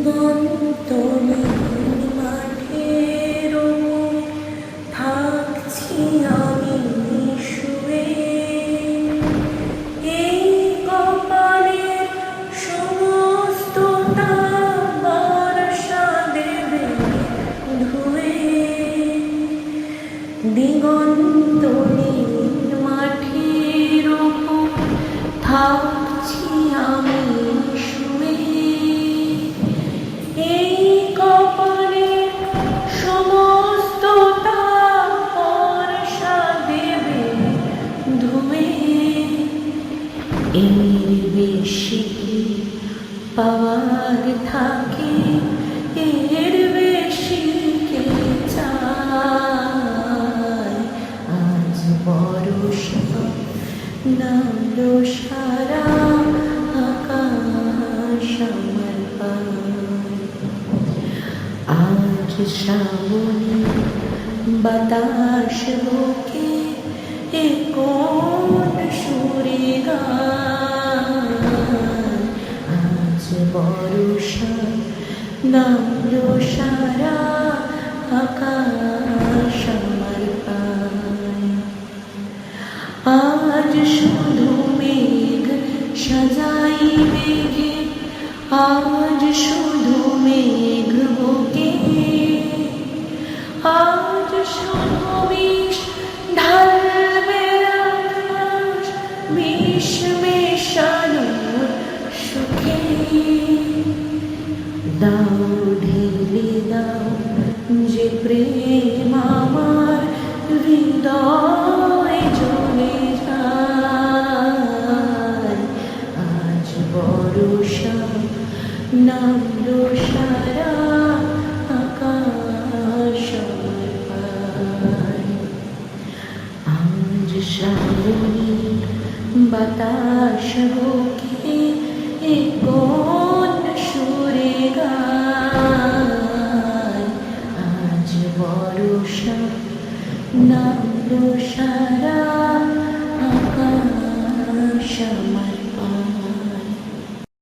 দিগন্তহীন মাঠের ওপর থাকছি আমি শুয়ে। এই কপালের সমস্ত তাপ বর্ষা দেবে ধুয়ে। দিগন্তহীন মাঠের ওপর থাকছি আমি শুয়ে। এই কপালের সমস্ত তাপ বর্ষা দেবে ধুয়ে। এর বেশি কি পাওয়ার থাকে, এর বেশি কে চায়। আজ বর্ষা নামলো সারা আকাশ আমার পায়। আজ শ্রাবণী বাতাস বুকে এ কোন সুরে গায়। আজ বর্ষা নামলো সারা আকাশ আমার পায়। আজ শুধু মেঘ সাজাই মেঘে, আজ শুধু মেঘ বুকে। আজ শুধু বিষ ঢালবে আকাশ, বিষ মেশানোর সুখে। দাও ঢেলে দাও যে প্রেম আমার হৃদয় জ্বলে যায়। আজ বর্ষা নামলো সারা আকাশ আমার পায়। আজ শ্রাবণী বাতাস বুকে এ কোন সুরে গায়। আজ বর্ষা নামলো সারা আকাশ আমার